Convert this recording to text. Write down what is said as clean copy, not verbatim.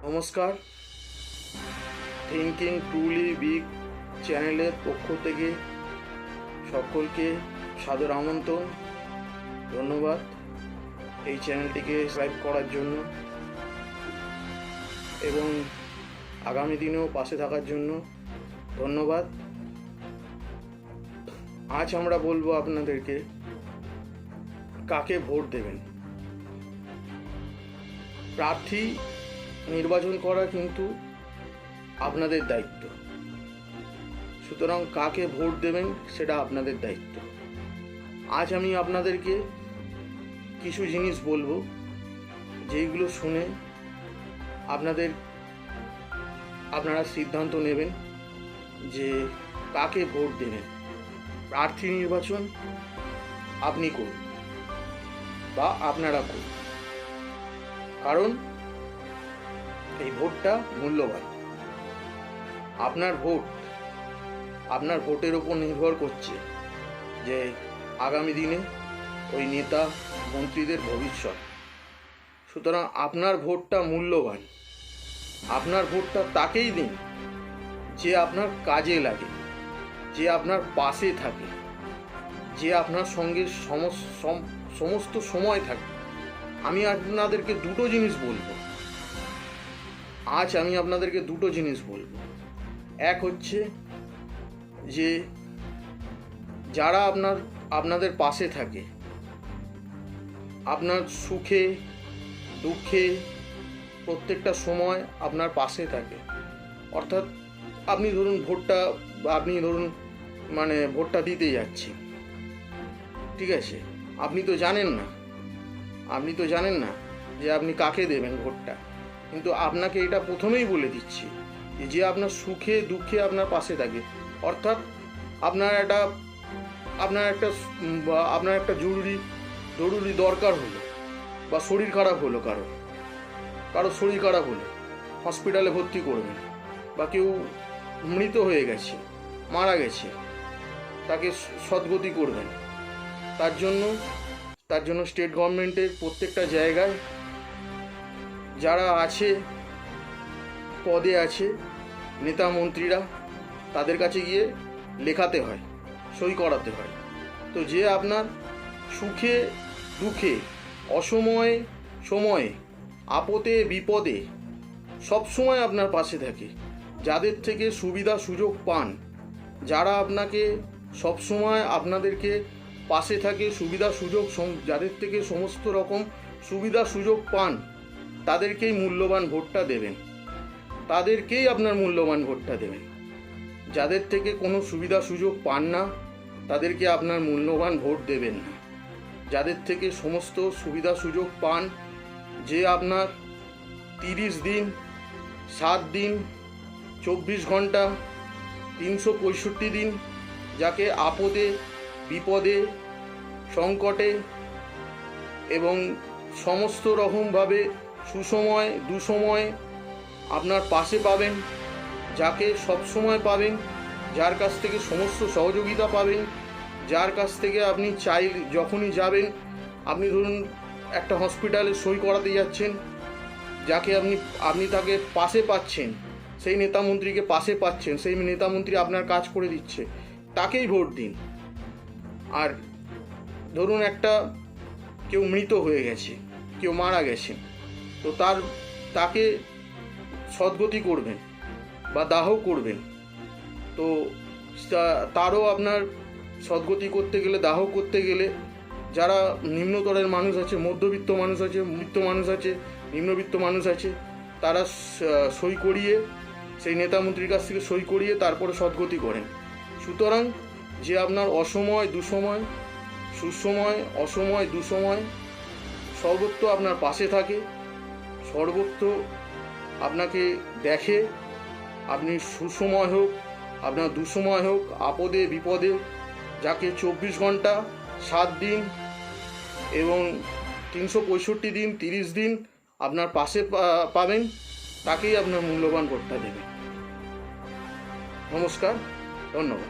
নমস্কার, thinking truly big চ্যানেলের পক্ষ থেকে সকলকে সাদর আমন্ত্রণ। ধন্যবাদ এই চ্যানেলটিকে সাবস্ক্রাইব করার জন্য এবং আগামী দিনেও পাশে থাকার জন্য ধন্যবাদ। আজ আমরা বলবো আপনাদেরকে কাকে ভোট দেবেন। প্রার্থী নির্বাচন করা কিন্তু আপনাদের দায়িত্ব, সুতরাং কাকে ভোট দেবেন সেটা আপনাদের দায়িত্ব। আজ আমি আপনাদেরকে কিছু জিনিস বলবো যেইগুলো শুনে আপনারা সিদ্ধান্ত নেবেন যে কাকে ভোট দেবেন। প্রার্থী নির্বাচন আপনি করুন বা আপনারা করুন, কারণ এই ভোটটা মূল্যবান। আপনার ভোটের ওপর নির্ভর করছে যে আগামী দিনে ওই নেতা মন্ত্রীদের ভবিষ্যৎ। সুতরাং আপনার ভোটটা মূল্যবান। আপনার ভোটটা তাকেই দিন যে আপনার কাজে লাগে, যে আপনার পাশে থাকে, যে আপনার সঙ্গে সমস্ত সময় থাকে। আমি আপনাদেরকে দুটো জিনিস বলবো। আমি আপনাদেরকে দুটো জিনিস বলবো। এক হচ্ছে যে যারা আপনাদের পাশে থাকে, আপনার সুখে দুঃখে প্রত্যেকটা সময় আপনার পাশে থাকে। অর্থাৎ আপনি ধরুন ভোটটা দিতে যাচ্ছি, ঠিক আছে, আপনি তো জানেন না যে আপনি কাকে দেবেন ভোটটা, কিন্তু আপনাকে এটা প্রথমেই বলে দিচ্ছি যে আপনার সুখে দুঃখে আপনার পাশে থাকে। অর্থাৎ আপনার একটা জরুরি দরকার হলো বা শরীর খারাপ হলো, কারো শরীর খারাপ হলো, হসপিটালে ভর্তি করবেন, বা কেউ মৃত হয়ে গেছে, মারা গেছে, তাকে সদ্গতি করবেন। তার জন্য স্টেট গভর্নমেন্টের প্রত্যেকটা জায়গায় যারা পদে আছে নেতা মন্ত্রীরা, তাদের কাছে গিয়ে লেখাতে হয়, সই করাতে হয়। তো যে আপনার সুখে দুঃখে সময়ে আপদে বিপদে সবসময় আপনার পাশে থাকে, যাদের থেকে সুবিধা সুযোগ পান, যারা আপনাকে সবসময় আপনাদেরকে পাশে থাকে, সুবিধা সুযোগ যাদের থেকে সমস্ত রকম সুবিধা সুযোগ পান, তাদেরকেই মূল্যবান ভোটটা দেবেন। তাদেরকেই আপনার মূল্যবান ভোটটা দেবেন। যাদের থেকে কোনো সুবিধা সুযোগ পান না, তাদেরকে আপনার মূল্যবান ভোট দেবেন না। যাদের থেকে সমস্ত সুবিধা সুযোগ পান, যে আপনার 30 দিন 7 দিন 24 ঘন্টা 365 দিন, যাকে আপদে বিপদে সংকটে এবং সমস্ত রকমভাবে সুসময় দুসময় আপনার পাশে পাবেন, যাকে সব সময় পাবেন, যার কাছ থেকে সমস্ত সহযোগিতা পাবেন, যার কাছ থেকে আপনি যখনই যাবেন, আপনি ধরুন একটা হসপিটালে সই করাতে যাচ্ছেন, যাকে আপনি তাকে পাশে পাচ্ছেন, সেই নেতা মন্ত্রীকে পাশে পাচ্ছেন, সেই নেতা মন্ত্রী আপনার কাজ করে দিচ্ছে, তাকেই ভোট দিন। আর ধরুন কেউ মৃত হয়ে গেছে, কেউ মারা গেছে, তো তাকে সদ্গতি করবেন বা দাহ করবেন। তো তারও আপনার সদ্গতি করতে গেলে, দাহ করতে গেলে, যারা নিম্নতরের মানুষ আছে, মধ্যবিত্ত মানুষ আছে, মৃত্য মানুষ আছে, নিম্নবিত্ত মানুষ আছে, তারা সই করিয়ে, সেই নেতা মন্ত্রীর কাছ থেকে সই করিয়ে তারপরে সদ্গতি করেন। সুতরাং যে আপনার অসময় দুসময়, সুসময় অসময় দুসময় সর্বত্র আপনার পাশে থাকে, সর্বত্র আপনাকে দেখে, আপনি সুসময় হোক আপনার দুসময় হোক, আপদে বিপদে, যাকে 24 ঘন্টা 7 দিন এবং 365 দিন 30 দিন আপনার পাশে পাবেন, তাকেই আপনার মূল্যবান ভোটটা দেবেন। নমস্কার, ধন্যবাদ।